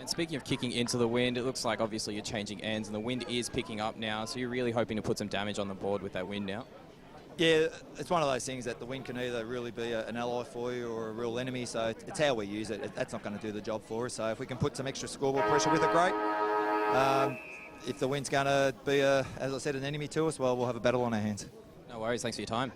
And speaking of kicking into the wind, it looks like obviously you're changing ends and the wind is picking up now, so you're really hoping to put some damage on the board with that wind now. Yeah, it's one of those things that the wind can either really be an ally for you or a real enemy, so it's how we use it. That's not going to do the job for us, so if we can put some extra scoreboard pressure with it, great. If the wind's going to be, as I said, an enemy to us, well, we'll have a battle on our hands. No worries, thanks for your time.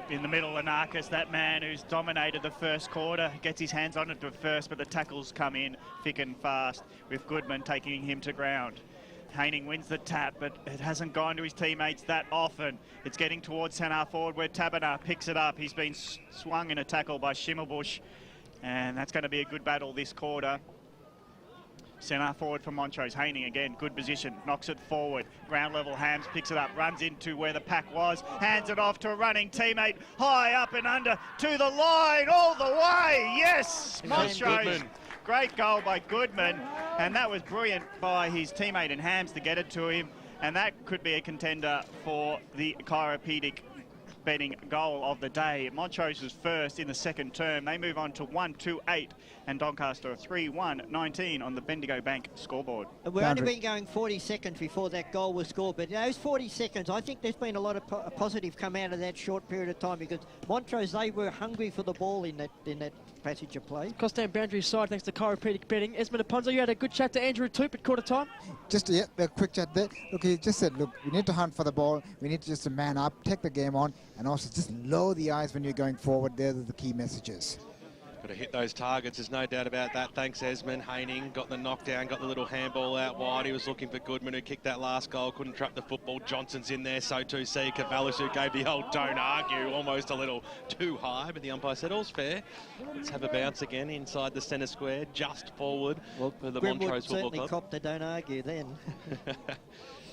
In the middle, Anarchus, that man who's dominated the first quarter, gets his hands on it at first, but the tackles come in thick and fast, with Goodman taking him to ground. Haining wins the tap, but it hasn't gone to his teammates that often. It's getting towards centre forward where Taberner picks it up. He's been swung in a tackle by Schimmelbusch, and that's going to be a good battle this quarter. Centre forward for Montrose. Haining again, good position, knocks it forward. Ground level, Hams picks it up, runs into where the pack was, hands it off to a running teammate, high up and under, to the line, all the way, yes! Montrose. Great goal by Goodman, and that was brilliant by his teammate and Hams to get it to him, and that could be a contender for the chiropedic betting goal of the day. Montrose was first in the second term. They move on to 1-2-8, and Doncaster 3-1-19 on the Bendigo Bank scoreboard. We've only been going 40 seconds before that goal was scored, but in those 40 seconds, I think there's been a lot of positive come out of that short period of time, because Montrose, they were hungry for the ball in that passage of play. Costain boundary side, thanks to chiropedic betting. Esmond Aponzo, you had a good chat to Andrew Toop at quarter time. Just a quick chat there. Look, he just said, look, we need to hunt for the ball. We need to just man up, take the game on, and also just lower the eyes when you're going forward. They're the key messages. Got to hit those targets, there's no doubt about that. Thanks, Esmond. Haining got the knockdown, got the little handball out wide. He was looking for Goodman, who kicked that last goal, couldn't trap the football. Johnson's in there, so too see Cavallis, who gave the old don't argue, almost a little too high, but the umpire said all's fair. Let's have a bounce again inside the centre square, just forward for the Montrose Football Club. Certainly copped the don't argue then.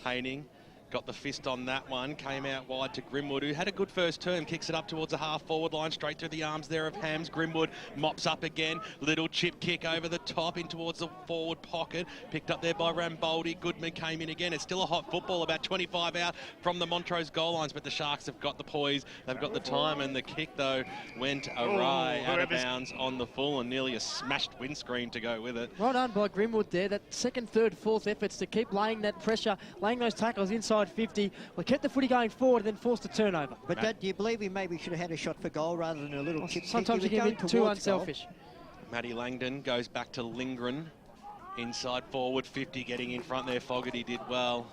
Haining got the fist on that one, came out wide to Grimwood, who had a good first term, kicks it up towards the half-forward line, straight through the arms there of Hams. Grimwood mops up again, little chip kick over the top in towards the forward pocket, picked up there by Ramboldi. Goodman came in again. It's still a hot football, about 25 out from the Montrose goal lines, but the Sharks have got the poise, they've got the time, and the kick, though, went awry, out of bounds on the full, and nearly a smashed windscreen to go with it. Well done by Grimwood there. That second, third, fourth efforts to keep laying that pressure, laying those tackles inside 50. Well, kept the footy going forward and then forced a turnover. But do you believe he maybe should have had a shot for goal rather than a little chip? Sometimes you can be too unselfish. Matty Langdon goes back to Lindgren. Inside forward 50, getting in front there. Fogarty did well.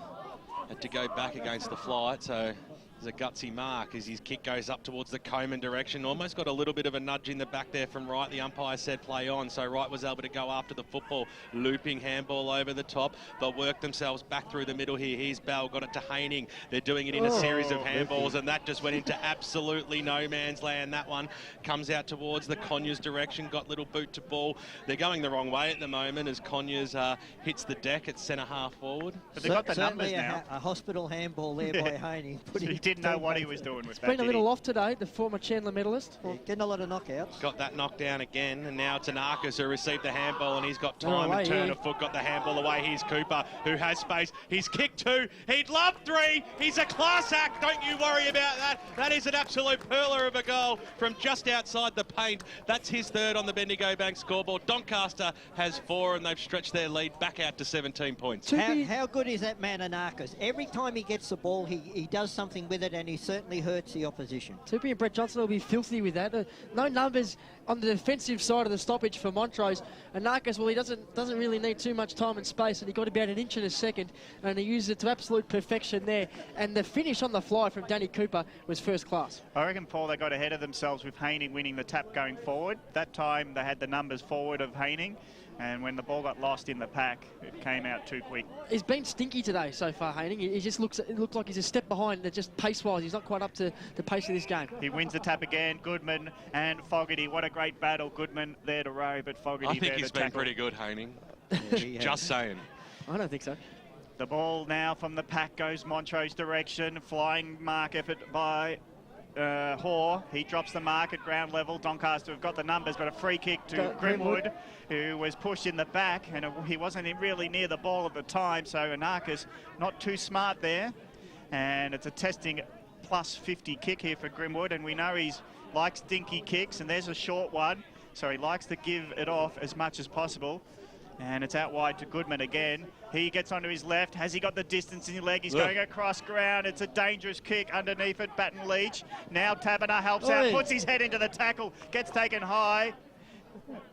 Had to go back against the flight, so there's a gutsy mark as his kick goes up towards the Coleman direction. Almost got a little bit of a nudge in the back there from Wright. The umpire said play on, so Wright was able to go after the football. Looping handball over the top. They'll work themselves back through the middle here. Here's Bell, got it to Haining. They're doing it in a series of handballs, and that just went into absolutely no man's land. That one comes out towards the Conyers direction, got little boot to ball. They're going the wrong way at the moment as Conyers hits the deck at centre half forward. But they've got the numbers now. A hospital handball there by Haining. He didn't know what he was doing with that. Been a little off today, the former Chandler medalist. Yeah, getting a lot of knockouts. Got that knocked down again, and now it's Anarchus who received the handball, and he's got time and turn of foot, got the handball away. Here's Cooper, who has space. He's kicked two. He'd love three. He's a class act. Don't you worry about that. That is an absolute pearler of a goal from just outside the paint. That's his third on the Bendigo Bank scoreboard. Doncaster has 4, and they've stretched their lead back out to 17 points. How good is that man Anarchus? Every time he gets the ball, he does something with it, and he certainly hurts the opposition. Tupi and Brett Johnson will be filthy with that. No numbers on the defensive side of the stoppage for Montrose. Anarchus, well, he doesn't really need too much time and space, and he got about an inch in a second, and he used it to absolute perfection there. And the finish on the fly from Danny Cooper was first class. I reckon, Paul, they got ahead of themselves with Haining winning the tap going forward. That time they had the numbers forward of Haining, and when the ball got lost in the pack, it came out too quick. He's been stinky today so far, Haining. He just looks like he's a step behind, just pace-wise. He's not quite up to the pace of this game. He wins the tap again. Goodman and Fogarty. What a great battle. Goodman there to row, but Fogarty I think there he's to been tackle. pretty good, Haining. Just saying. I don't think so. The ball now from the pack goes Montrose direction. Flying mark effort by Hoare. He drops the mark at ground level. Doncaster have got the numbers, but a free kick to Grimwood, who was pushed in the back, and he wasn't really near the ball at the time, so Anarchus not too smart there. And it's a testing plus 50 kick here for Grimwood, and we know he's likes dinky kicks, and there's a short one. so he likes to give it off as much as possible. And it's out wide to Goodman again. He gets onto his left. Has he got the distance in his leg? He's going across ground. It's a dangerous kick underneath it. Baton Leach. Now Taberner helps out, puts his head into the tackle, gets taken high,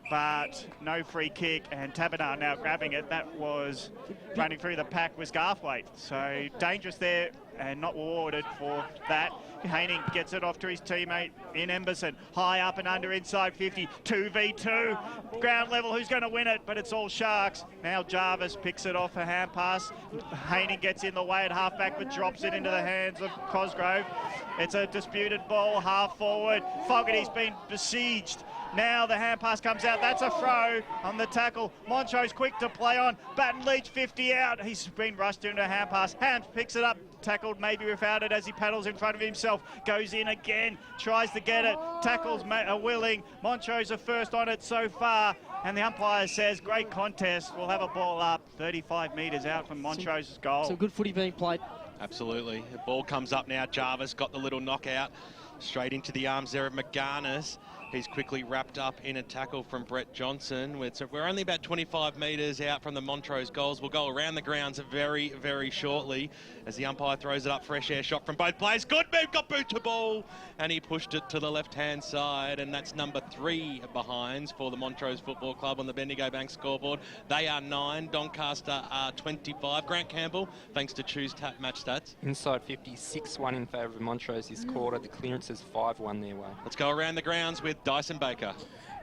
but no free kick. And Taberner now grabbing it. That was running through the pack was Garthwaite. So dangerous there and not rewarded for that. Haining gets it off to his teammate in Emberson. High up and under inside 50. 2v2. Ground level. Who's going to win it? But it's all Sharks. Now Jarvis picks it off a hand pass. Haining gets in the way at halfback but drops it into the hands of Cosgrove. It's a disputed ball. Half forward. Fogarty's been besieged. Now the hand pass comes out. That's a throw on the tackle. Montrose quick to play on. Baton Leach 50 out. He's been rushed into a hand pass. Hand picks it up. Tackled maybe without it as he paddles in front of himself. Goes in again. Tries to get it. Tackles are willing. Montrose are first on it so far. And the umpire says, great contest. We'll have a ball up 35 metres out from Montrose's goal. Some good footy being played. Absolutely. The ball comes up now. Jarvis got the little knockout straight into the arms there of McGarnis. He's quickly wrapped up in a tackle from Brett Johnson. We're only about 25 metres out from the Montrose goals. We'll go around the grounds very, very shortly as the umpire throws it up. Fresh air shot from both players. Good move, got boot to ball. And he pushed it to the left-hand side. And that's number 3 behinds for the Montrose Football Club on the Bendigo Bank scoreboard. They are 9. Doncaster are 25. Grant Campbell, thanks to Choose Match Stats. Inside 50, 6-1 in favour of Montrose this quarter. The clearance is 5-1 their way. Let's go around the grounds with Dyson Baker.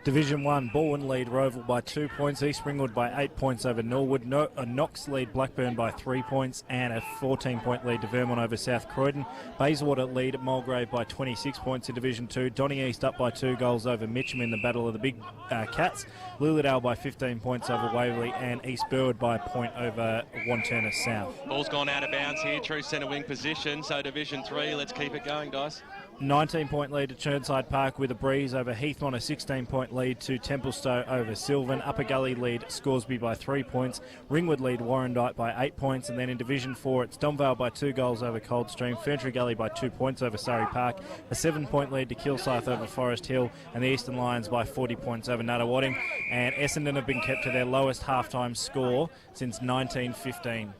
Division 1, Balwyn lead Roval by 2 points, East Ringwood by 8 points over Norwood, Knox lead Blackburn by 3 points and a 14-point lead to Vermont over South Croydon. Bayswater lead Mulgrave by 26 points in Division 2, Donny East up by 2 goals over Mitcham in the Battle of the Big Cats, Lilydale by 15 points over Waverley and East Burwood by a point over Wanturna South. Ball's gone out of bounds here, true centre wing position, so Division 3, let's keep it going, Dice. 19-point lead to Churnside Park with a breeze over Heathmont, a 16-point lead to Templestowe over Sylvan. Upper Gully lead Scoresby by 3 points. Ringwood lead Warrandyte by 8 points. And then in Division 4, it's Domvale by 2 goals over Coldstream. Ferntree Gully by 2 points over Surrey Park. A 7-point lead to Kilsyth over Forest Hill. And the Eastern Lions by 40 points over Nuttawading. And Essendon have been kept to their lowest halftime score since 1915.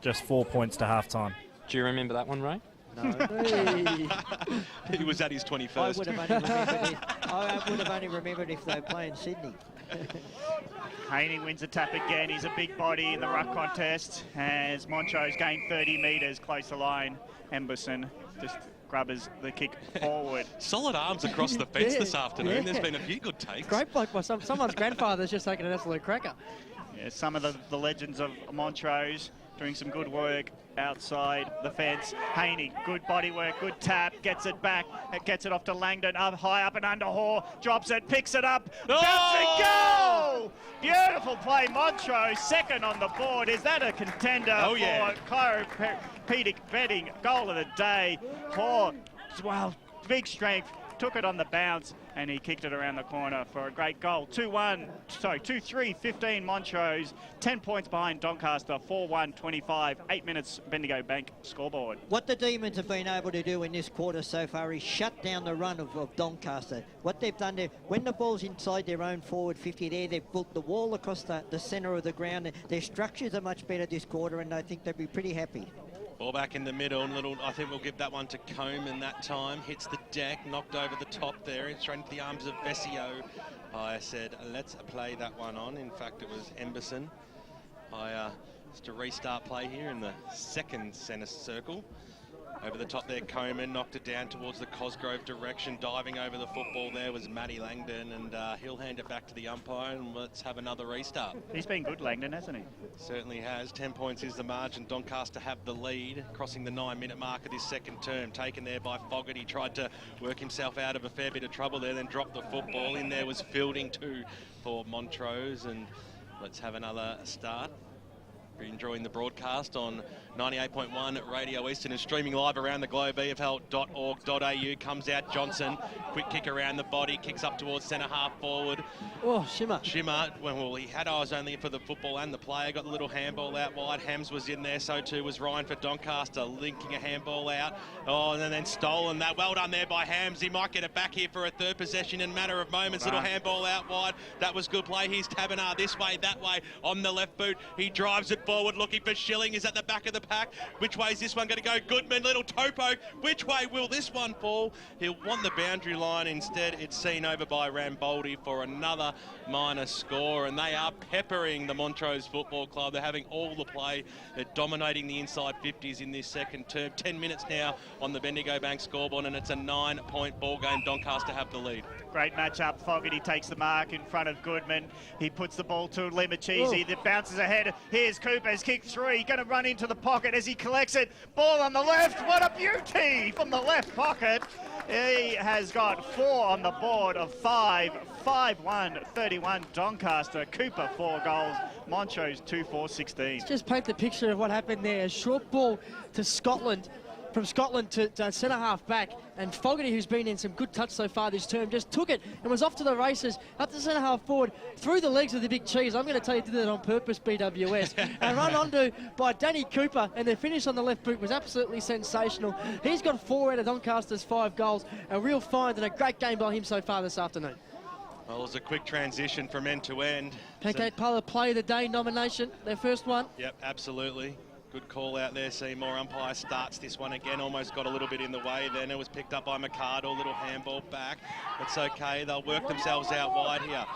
Just 4 points to halftime. Do you remember that one, Ray? No. He was at his 21st. I would have only remembered if they were playing Sydney. Haining wins the tap again. He's a big body in the ruck contest as Montrose gained 30 metres close to line. Emberson just grubbers the kick forward. Solid arms across the fence this afternoon. There's been a few good takes. Great bloke by someone's grandfather's just taken an absolute cracker. Yeah, some of the legends of Montrose doing some good work outside the fence. Haney, good body work, good tap, gets it back, gets it off to Langdon, up high up and under Hoare, drops it, picks it up, bouncing goal! Beautiful play, Montrose, second on the board. Is that a contender for chiropractic betting? Goal of the day. Hoare, well, big strength, took it on the bounce, and he kicked it around the corner for a great goal. 2-3, 15 Montrose, 10 points behind Doncaster, 4-1, 25, 8 minutes Bendigo Bank scoreboard. What the Demons have been able to do in this quarter so far is shut down the run of Doncaster. What they've done there, when the ball's inside their own forward 50 there, they've built the wall across the centre of the ground. Their structures are much better this quarter, and I think they'll be pretty happy. Ball back in the middle, and I think we'll give that one to Coleman that time. Hits the deck, knocked over the top there, and straight into the arms of Vesio. I said, let's play that one on. In fact, it was Emberson. Just a restart play here in the second centre circle. Over the top there, Coleman knocked it down towards the Cosgrove direction. Diving over the football there was Matty Langdon, and he'll hand it back to the umpire, and let's have another restart. He's been good, Langdon, hasn't he? Certainly has. 10 points is the margin. Doncaster have the lead, crossing the 9-minute mark of this second term. Taken there by Fogarty. Tried to work himself out of a fair bit of trouble there, then dropped the football. In there was Fielding too for Montrose, and let's have another start. We're enjoying the broadcast on 98.1 Radio Eastern is streaming live around the globe. EFL.org.au. Comes out Johnson. Quick kick around the body. Kicks up towards centre half forward. Oh, Shimmer. Shimmer, well, he had eyes only for the football and the player. Got the little handball out wide. Hams was in there. So too was Ryan for Doncaster. Linking a handball out. Oh, and then stolen that. Well done there by Hams. He might get it back here for a third possession in a matter of moments. Little handball out wide. That was good play. Here's Tabernar this way, that way. On the left boot. He drives it forward looking for Schilling. Is at the back of the pack. Which way is this one going to go? Goodman, little topo. Which way will this one fall? He'll want the boundary line. Instead, it's seen over by Ramboldi for another minor score. And they are peppering the Montrose Football Club. They're having all the play. They're dominating the inside 50s in this second term. 10 minutes now on the Bendigo Bank scoreboard, and it's a 9-point ball game. Doncaster have the lead. Great matchup. Fogarty takes the mark in front of Goodman. He puts the ball to Limachisi that bounces ahead. Here's Cooper's kick three. Going to run into the pocket as he collects it. Ball on the left. What a beauty from the left pocket. He has got 4 on the board of 5. 5-1-31 Doncaster. Cooper 4 goals. Montrose 2-4-16. Let's just paint the picture of what happened there. A short ball to Scotland. From Scotland to centre-half back, and Fogarty, who's been in some good touch so far this term, just took it and was off to the races, up to centre-half forward, through the legs of the big cheese. I'm going to tell you, did that on purpose, BWS, and run onto by Danny Cooper, and the finish on the left boot was absolutely sensational. He's got 4 out of Doncaster's 5 goals, a real find and a great game by him so far this afternoon. Well, it was a quick transition from end to end. Pancake Parlour Player of the Day nomination, their first one. Yep, absolutely. Good call out there, Seymour. Umpire starts this one again. Almost got a little bit in the way. Then it was picked up by Mercado. Little handball back. It's okay. They'll work themselves out wide here.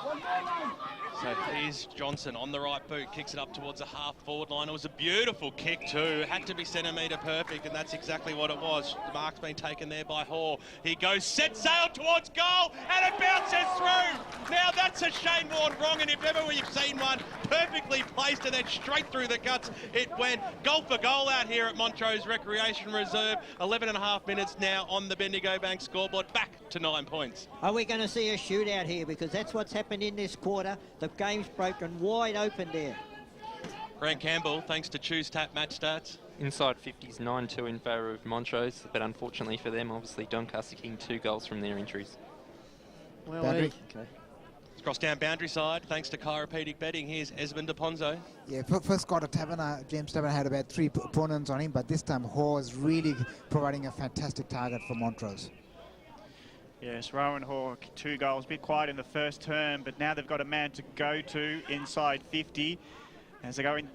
So here's Johnson on the right boot. Kicks it up towards the half-forward line. It was a beautiful kick too. Had to be centimetre perfect, and that's exactly what it was. The mark's been taken there by Hall. He goes, set sail towards goal, and it bounces through. Now that's a Shane Warne wrong, and if ever we've seen one perfectly placed and then straight through the guts, it went. Goal for goal out here at Montrose Recreation Reserve. 11.5 minutes now on the Bendigo Bank scoreboard. Back to 9 points. Are we going to see a shootout here? Because that's what's happened in this quarter. The game's broken wide open there. Grant Campbell, thanks to Choose Tap Match Stats. Inside 50s, 9-2 in favour of Montrose, but unfortunately for them, obviously Doncaster kicking 2 goals from their injuries. Well, Boundary. okay. Cross down boundary side, thanks to chiropractic betting. Here's Esmond de Ponzo. Yeah, first quarter, James Taverner had about 3 opponents on him, but this time Hall is really providing a fantastic target for Montrose. Yes, Rowan Hawke, 2 goals. A bit quiet in the first term, but now they've got a man to go to inside 50. As they go in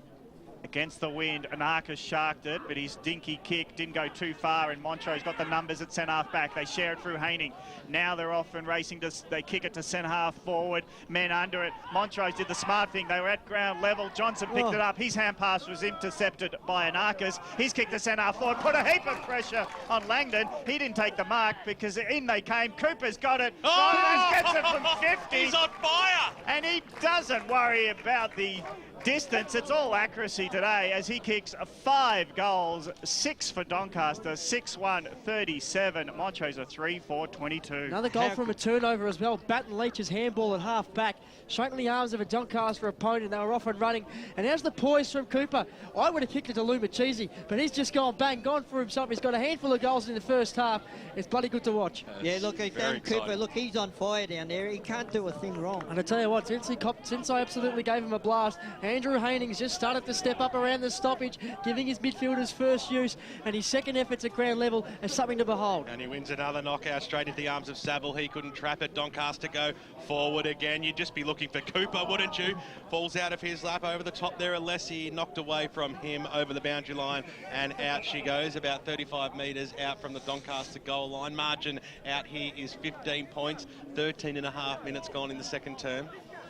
against the wind, Anarchus sharked it, but his dinky kick didn't go too far, and Montrose got the numbers at centre-half back. They share it through Haining. Now they're off and racing. They kick it to centre-half forward. Men under it. Montrose did the smart thing. They were at ground level. Johnson picked it up. His hand pass was intercepted by Anarchus. He's kicked to centre-half forward. Put a heap of pressure on Langdon. He didn't take the mark because in they came. Cooper's got it. Oh! Gets it from 50. He's on fire! And he doesn't worry about the distance. It's all accuracy today as he kicks 5 goals, 6 for Doncaster, 6-1-37. Montrose are 3-4-22. Another goal from a turnover as well. Batten Leach's handball at half back, straight in the arms of a Doncaster opponent. They were off and running. And there's the poise from Cooper. I would have kicked it to Lumachisi, but he's just gone for himself. He's got a handful of goals in the first half. It's bloody good to watch. Yeah, look, Cooper, look, he's on fire down there. He can't do a thing wrong. And I tell you what, since I absolutely gave him a blast, Andrew Haining's just started to step up around the stoppage, giving his midfielders first use, and his second efforts at ground level is something to behold. And he wins another knockout straight into the arms of Saville. He couldn't trap it. Doncaster go forward again. You'd just be looking for Cooper, wouldn't you? Falls out of his lap over the top there. Alessi knocked away from him over the boundary line, and out she goes, about 35 metres out from the Doncaster goal line. Margin out here is 15 points, 13.5 minutes gone in the second term.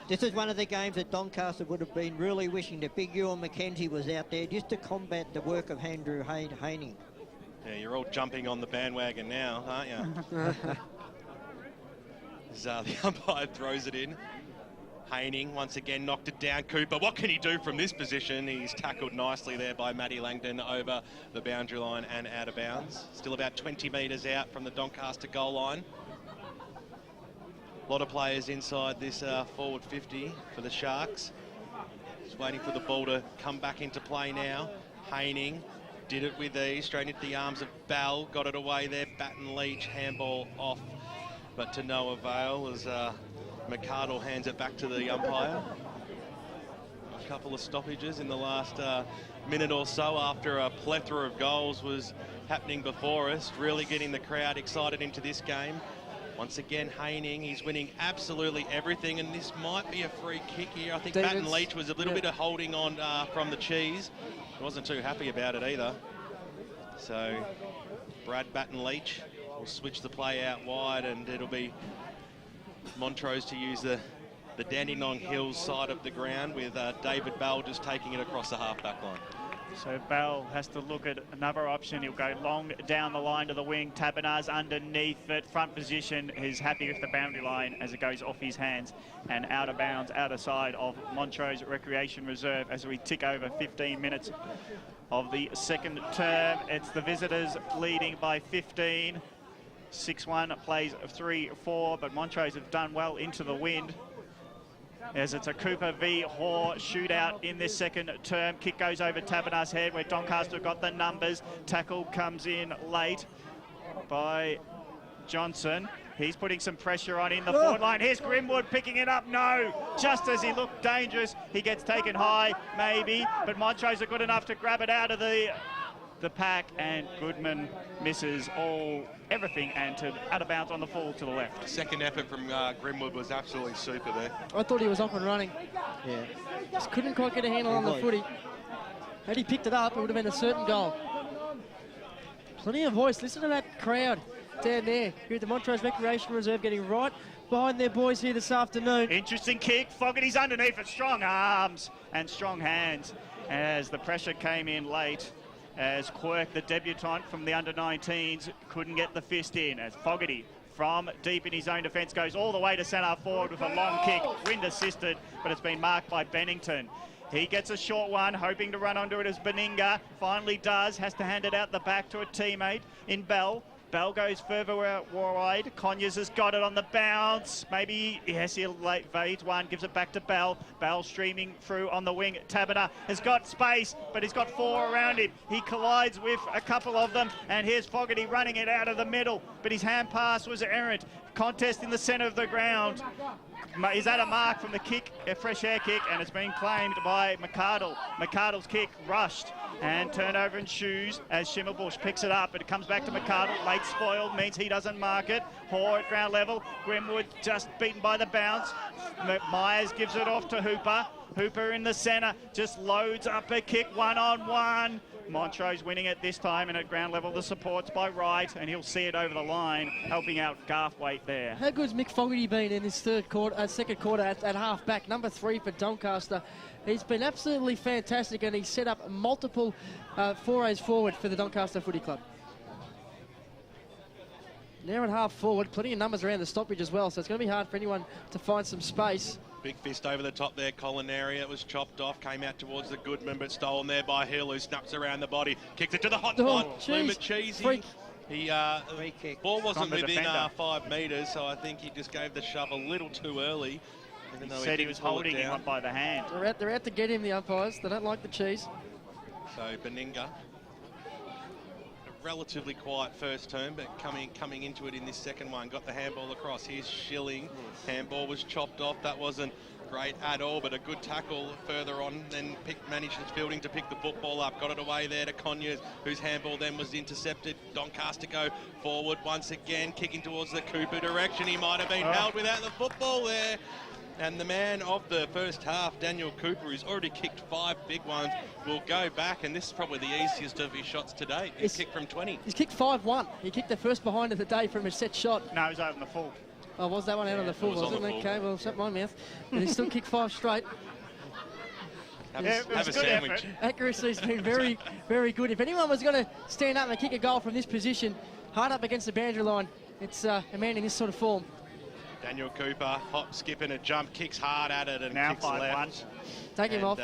This is one of the games that Doncaster would have been really wishing that Big Ewan McKenzie was out there just to combat the work of Andrew Haining. Yeah, you're all jumping on the bandwagon now, aren't you? As the umpire throws it in. Haining once again knocked it down. Cooper, what can he do from this position? He's tackled nicely there by Matty Langdon over the boundary line and out of bounds. Still about 20 metres out from the Doncaster goal line. A lot of players inside this forward 50 for the Sharks. Just waiting for the ball to come back into play now. Haining Did it with ease, straight into the arms of Bell, got it away there, Baton Leach, handball off, but to no avail as McArdle hands it back to the umpire. A couple of stoppages in the last minute or so after a plethora of goals was happening before us, really getting the crowd excited into this game. Once again, Haining, he's winning absolutely everything, and this might be a free kick here. I think Baton Leach was a little bit of holding on from the cheese. He wasn't too happy about it either. So Brad Baton Leach will switch the play out wide, and it'll be Montrose to use the Dandenong Hills side of the ground with David Bell just taking it across the half-back line. So Bell has to look at another option. He'll go long down the line to the wing. Tabernar's underneath it. Front position. He's happy with the boundary line as it goes off his hands and out of bounds, outer side of Montrose Recreation Reserve as we tick over 15 minutes of the second term. It's the visitors leading by 15. 6-1 plays 3-4, but Montrose have done well into the wind, as it's a Cooper v Hoare shootout in this second term. Kick goes over Tabernar's head where Doncaster got the numbers. Tackle comes in late by Johnson. He's putting some pressure on in the forward line. Here's Grimwood picking it up. No, just as he looked dangerous, he gets taken high, maybe, but Montrose are good enough to grab it out of the pack, and Goodman misses everything and out of bounds on the full to the left. Second effort from Grimwood was absolutely super there. I thought he was up and running. Yeah. Just couldn't quite get a handle on the footy. Had he picked it up, it would have been a certain goal. Plenty of voice. Listen to that crowd down there. Here at the Montrose Recreation Reserve, getting right behind their boys here this afternoon. Interesting kick. Fogarty's underneath it. Strong arms and strong hands as the pressure came in late, as Quirk, the debutant from the under-19s, couldn't get the fist in, as Fogarty from deep in his own defence goes all the way to centre forward with a long kick, wind assisted, but it's been marked by Bennington. He gets a short one, hoping to run onto it as Beninga finally does, has to hand it out the back to a teammate in Bell. Bell goes further wide. Conyers has got it on the bounce. Maybe, yes, he'll evade one, gives it back to Bell. Bell streaming through on the wing. Taberner has got space, but he's got four around him. He collides with a couple of them, and here's Fogarty running it out of the middle, but his hand pass was errant. Contest in the centre of the ground. Is that a mark from the kick, a fresh air kick, and it's been claimed by McArdle. McArdle's kick rushed and turnover in shoes as Schimmelbusch picks it up, but it comes back to McArdle. Late spoiled means he doesn't mark it. Hoare at ground level. Grimwood just beaten by the bounce. Myers gives it off to Hooper. Hooper in the centre just loads up a kick one-on-one. Montrose winning it this time, and at ground level the support's by Wright, and he'll see it over the line, helping out Garthwaite there. How good's Mick Fogarty been in this second quarter at half back, number 3 for Doncaster? He's been absolutely fantastic, and he's set up multiple forays forward for the Doncaster Footy Club. Now at half forward, plenty of numbers around the stoppage as well, so it's going to be hard for anyone to find some space. Big fist over the top there, Colinaria. It was chopped off, came out towards the Goodman, but stolen there by Hill, who snaps around the body, kicks it to the hot spot. Luma Cheesy. Ball wasn't within 5 metres, so I think he just gave the shove a little too early. He said he was holding him up by the hand. They're out to get him, the umpires. They don't like the cheese. So Beninga, a relatively quiet first term, but coming into it in this second one, got the handball across. Here's Schilling. Handball was chopped off. That wasn't great at all, but a good tackle further on. Then managed his fielding to pick the football up. Got it away there to Conyers, whose handball then was intercepted. Doncaster go forward once again, kicking towards the Cooper direction. He might have been held without the football there. And the man of the first half, Daniel Cooper, who's already kicked 5 big ones, will go back, and this is probably the easiest of his shots to date. He's kicked from 20. He's kicked 5-1. He kicked the first behind of the day from a set shot. No, he's over the full. Oh, was that one out on the full, wasn't it? Okay, well, shut my mouth. But he still kicked 5 straight. Have a sandwich. Effort. Accuracy's been very, very good. If anyone was going to stand up and kick a goal from this position, hard up against the boundary line, it's a man in this sort of form. Daniel Cooper, hop, skip and a jump, kicks hard at it and now kicks left. Take him off.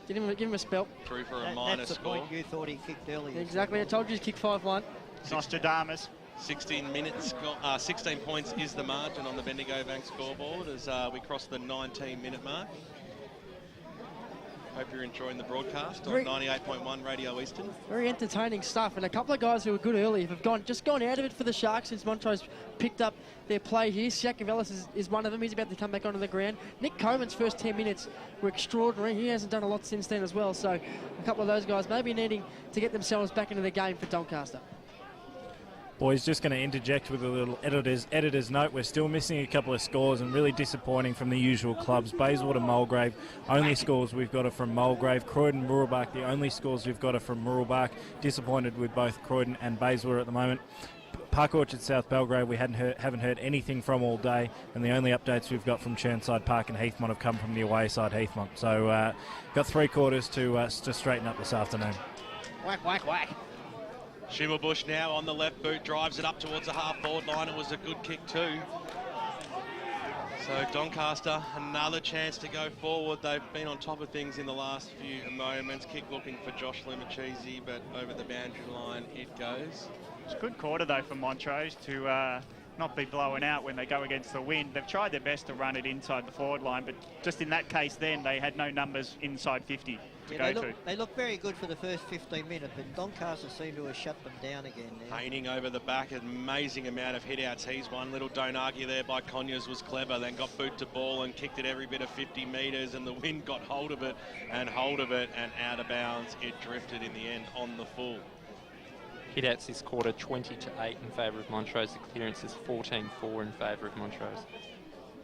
Give him a spell. Through for a minor that's the score. point you thought he kicked earlier. Exactly. I told you to kick 5-1. Nostradamus. 16 points is the margin on the Bendigo Bank scoreboard as we cross the 19-minute mark. Hope you're enjoying the broadcast on 98.1 Radio Eastern. Very entertaining stuff, and a couple of guys who were good early have gone out of it for the Sharks since Montrose picked up their play here. Siakavelis is one of them. He's about to come back onto the ground. Nick Coleman's first 10 minutes were extraordinary. He hasn't done a lot since then as well, so a couple of those guys maybe needing to get themselves back into the game for Doncaster. Boys, just going to interject with a little editor's note. We're still missing a couple of scores and really disappointing from the usual clubs. Bayswater, Mulgrave, only scores we've got are from Mulgrave. Croydon, Mooroolbark, the only scores we've got are from Mooroolbark. Disappointed with both Croydon and Bayswater at the moment. Park Orchard, South Belgrave, we haven't heard anything from all day, and the only updates we've got from Churnside Park and Heathmont have come from the away side, Heathmont. So got 3 quarters to straighten up this afternoon. Whack, whack, whack. Schimmelbusch now on the left boot, drives it up towards the half-forward line. It was a good kick too. So Doncaster, another chance to go forward. They've been on top of things in the last few moments. Kick looking for Josh Limachese, but over the boundary line it goes. It's a good quarter though for Montrose to not be blown out when they go against the wind. They've tried their best to run it inside the forward line, but just in that case then they had no numbers inside 50 to go to. They look very good for the first 15 minutes, but Doncaster seem to have shut them down again now. Haining over the back, an amazing amount of hit-outs. He's one. Little don't argue there by Conyers was clever, then got boot to ball and kicked it every bit of 50 metres, and the wind got hold of it, and out of bounds. It drifted in the end on the full. Hit-outs this quarter 20-8 in favour of Montrose. The clearance is 14-4 in favour of Montrose.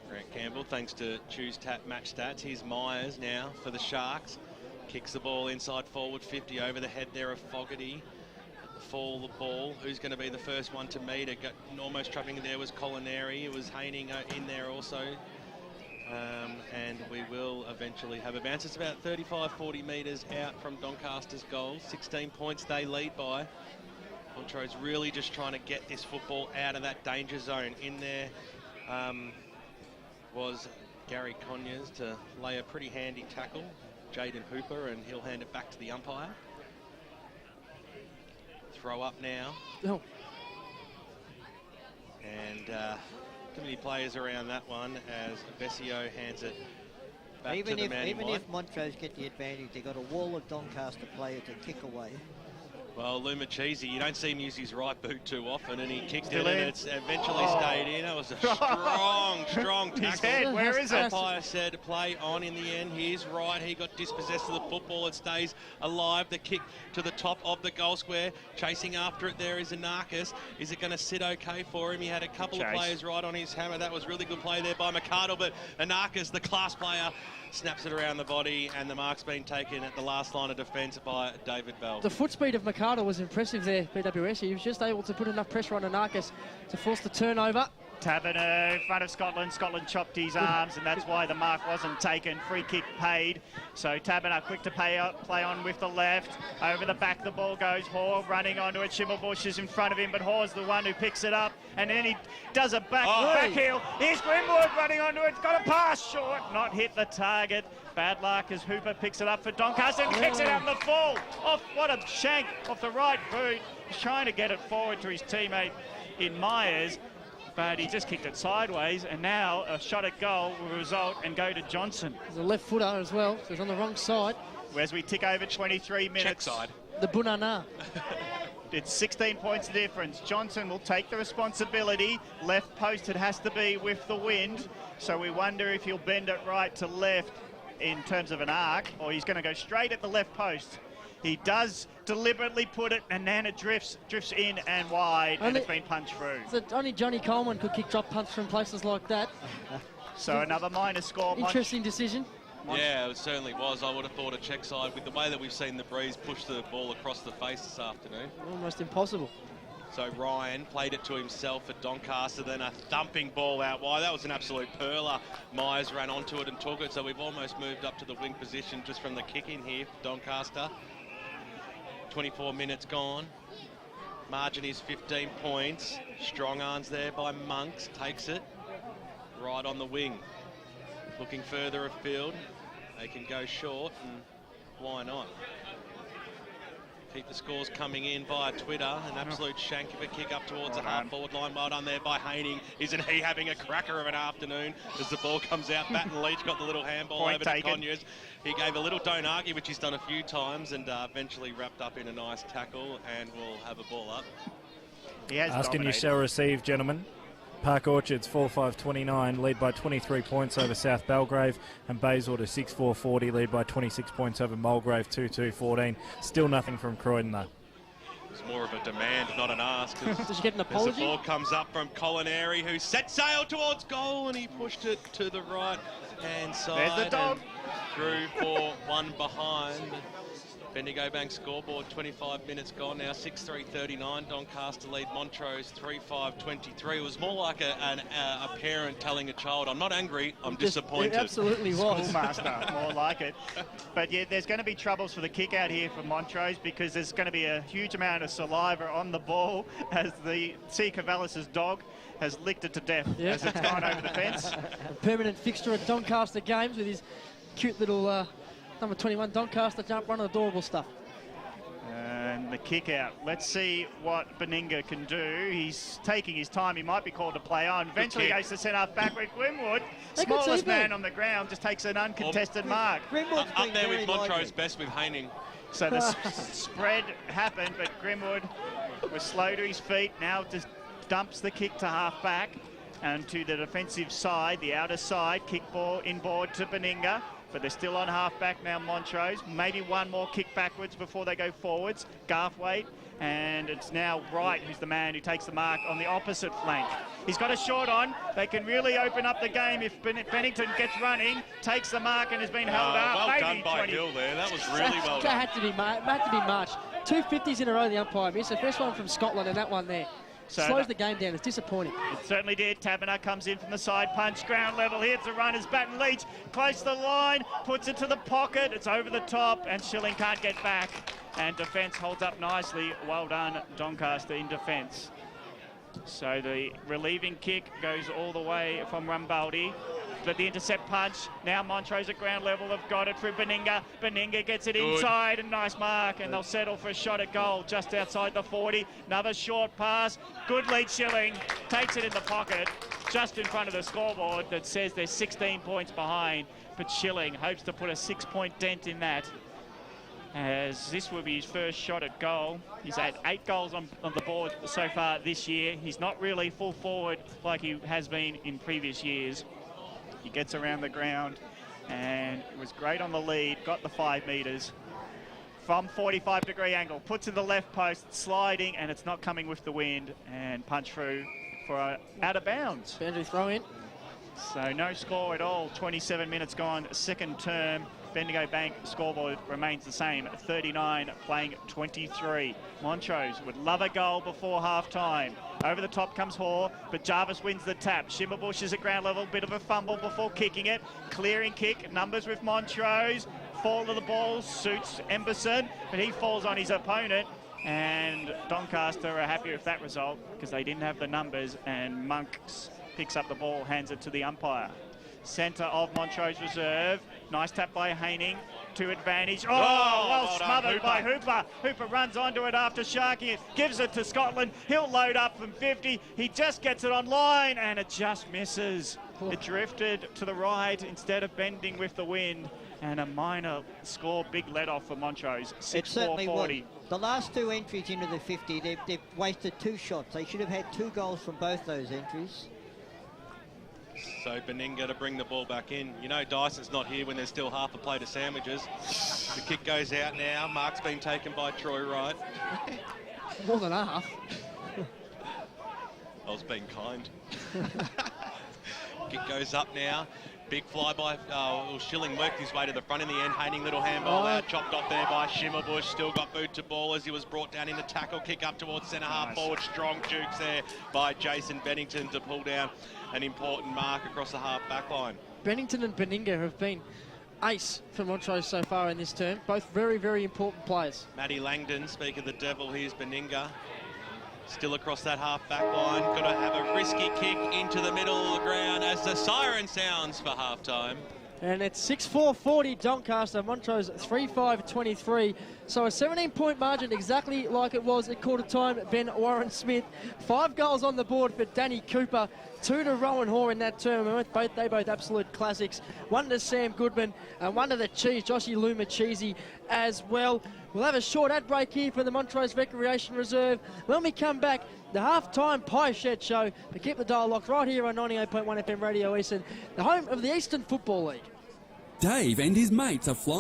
Grant Campbell, thanks to Choose Tap Match Stats. Here's Myers now for the Sharks. Kicks the ball inside forward 50 over the head there of Fogarty. At the fall of the ball, who's going to be the first one to meet it? Almost trapping there was Colinari. It was Haining in there also. And we will eventually have a bounce. It's about 35-40 metres out from Doncaster's goal. 16 points they lead by. Montrose really just trying to get this football out of that danger zone. In there was Gary Conyers to lay a pretty handy tackle. Jaden Hooper, and he'll hand it back to the umpire. Throw up now. Oh. And too many players around that one as Vesio hands it back Even to the man in white. if Montrose get the advantage, they've got a wall of Doncaster players to kick away. Well, Lumachese, you don't see him use his right boot too often, and he kicked it, and it's eventually stayed in. It was a strong tackle. His head, where is it? Umpire said play on in the end. Here's right. He got dispossessed of the football. It stays alive. The kick to the top of the goal square. Chasing after it there is Anarchis. Is it going to sit okay for him? He had a couple of players right on his hammer. That was really good play there by McArdle, but Anarchis, the class player, snaps it around the body, and the mark's been taken at the last line of defence by David Bell. The foot speed of McArdle was impressive there, BWS. He was just able to put enough pressure on Anarchis to force the turnover. Taberner in front of Scotland. Scotland chopped his arms, and that's why the mark wasn't taken. Free kick paid. So Taberner quick to play on with the left. Over the back the ball goes. Hoare running onto it. Schimmelbusch is in front of him, but Hoare's the one who picks it up. And then he does a back heel. Here's Grimwood running onto it. Got a pass short. Not hit the target. Bad luck as Hooper picks it up for Doncaster and kicks it out in the full. What a shank off the right boot. He's trying to get it forward to his teammate in Myers, but he just kicked it sideways, and now a shot at goal will result and go to Johnson. There's a left footer as well, so he's on the wrong side. As we tick over 23 minutes. Check side. The Bunana. It's 16 points difference. Johnson will take the responsibility. Left post it has to be with the wind, so we wonder if he'll bend it right to left in terms of an arc, or he's going to go straight at the left post. He does deliberately put it, and then it drifts in and wide, and it's been punched through. So only Johnny Coleman could kick drop punch from places like that. So another minus score. Interesting decision. Yeah, it certainly was. I would have thought a check side with the way that we've seen the breeze push the ball across the face this afternoon. Almost impossible. So Ryan played it to himself at Doncaster, then a thumping ball out wide. That was an absolute perler. Myers ran onto it and took it, so we've almost moved up to the wing position just from the kick in here for Doncaster. 24 minutes gone. Margin is 15 points. Strong arms there by Monks. Takes it right on the wing. Looking further afield. They can go short, and why not? Keep the scores coming in via Twitter. An absolute shank of a kick up towards the half-forward line. Well done there by Haining. Isn't he having a cracker of an afternoon as the ball comes out? Baton Leach got the little handball Point over taken. to Conyers. He gave a little don't argue, which he's done a few times, and eventually wrapped up in a nice tackle, and will have a ball up. He has Asking dominated. you shall receive, gentlemen. Park Orchards 4-5-29, lead by 23 points over South Belgrave, and Bayswater 6-4-40, lead by 26 points over Mulgrave 2-2-14. Still nothing from Croydon though. It's more of a demand, not an ask. Did you get an As the apology? ball comes up from Colinari, who set sail towards goal, and he pushed it to the right-hand side. There's the dog. And through for one behind. Bendigo Bank scoreboard, 25 minutes gone now, 6-3-39. Doncaster lead Montrose 3-5-23. It was more like a parent telling a child, I'm not angry, I'm disappointed. It absolutely was. Schoolmaster, more like it. But yeah, there's going to be troubles for the kick out here for Montrose, because there's going to be a huge amount of saliva on the ball as the C. Cavallis' dog has licked it to death as it's gone over the fence. A permanent fixture at Doncaster games with his cute little number 21 Doncaster jump run, adorable stuff. And the kick out. Let's see what Beninga can do. He's taking his time. He might be called to play on. Eventually goes to centre half back with Grimwood. Smallest man on the ground, just takes an uncontested mark. Grimwood's Up been there very with Montrose lively. best with Haining. So the spread happened, but Grimwood was slow to his feet. Now just dumps the kick to half back and to the defensive side, the outer side. Kick ball inboard to Beninga. But they're still on half-back now, Montrose. Maybe one more kick backwards before they go forwards. Garthwaite, and it's now Wright who's the man who takes the mark on the opposite flank. He's got a short on. They can really open up the game if Bennington gets running, takes the mark and has been held up. Well Maybe done by 20. Hill there. That was really well That done. had to be marched. 2 50s in a row the umpire missed. The first one from Scotland and that one there. So Slows the game down. It's disappointing. It certainly did. Taberner comes in from the side punch, ground level. Here's the runners. Baton Leach close to the line, puts it to the pocket. It's over the top, and Schilling can't get back. And defence holds up nicely. Well done, Doncaster in defence. So the relieving kick goes all the way from Rambaldi. But the intercept punch, now Montrose at ground level have got it through Beninga. Beninga gets it inside, and nice mark, and they'll settle for a shot at goal just outside the 40. Another short pass, good lead Schilling, takes it in the pocket, just in front of the scoreboard that says they're 16 points behind, but Schilling hopes to put a 6-point dent in that, as this will be his first shot at goal. He's had 8 goals on the board so far this year. He's not really full forward like he has been in previous years. He gets around the ground and was great on the lead, got the 5 metres. From 45-degree angle, puts in the left post, sliding, and it's not coming with the wind, and punch through for out of bounds. Boundary throw in. So no score at all, 27 minutes gone, second term. Bendigo Bank scoreboard remains the same, 39 playing 23. Montrose would love a goal before half-time. Over the top comes Hoare, but Jarvis wins the tap. Shimmerbush is at ground level, bit of a fumble before kicking it. Clearing kick, numbers with Montrose. Fall of the ball suits Emberson, but he falls on his opponent. And Doncaster are happy with that result because they didn't have the numbers, and Monks picks up the ball, hands it to the umpire. Centre of Montrose reserve. Nice tap by Haining to advantage. Well smothered by Hooper. Hooper runs onto it after sharking it, gives it to Scotland. He'll load up from 50. He just gets it on line and it just misses. It drifted to the right instead of bending with the wind. And a minor score, big let off for Montrose. It certainly was. 6-4-40. The last 2 entries into the 50, they've wasted 2 shots. They should have had 2 goals from both those entries. So Beninga to bring the ball back in. You know Dyson's not here when there's still half a plate of sandwiches. The kick goes out now. Mark's been taken by Troy Wright. More than half. I was being kind. Kick goes up now. Big fly by Schilling worked his way to the front in the end. Haining little handball out, chopped off there by Shimmerbush. Still got boot to ball as he was brought down in the tackle. Kick up towards centre half forward. Strong jukes there by Jason Bennington to pull down an important mark across the half back line. Bennington and Beninga have been ace for Montrose so far in this term. Both very, very important players. Matty Langdon, speak of the devil, here's Beninga. Still across that half-back line. Got to have a risky kick into the middle of the ground as the siren sounds for half-time. And it's 6-4-40 Doncaster. Montrose 3-5-23. So a 17-point margin, exactly like it was at quarter time. Ben Warren Smith, 5 goals on the board for Danny Cooper, 2 to Rowan Hoare in that tournament. They both absolute classics. 1 to Sam Goodman and 1 to the Cheese, Joshy Luma Cheesy as well. We'll have a short ad break here for the Montrose Recreation Reserve. When we come back, the half-time Pie Shed Show. But keep the dial locked right here on 98.1 FM Radio Eastern, the home of the Eastern Football League. Dave and his mates are flying.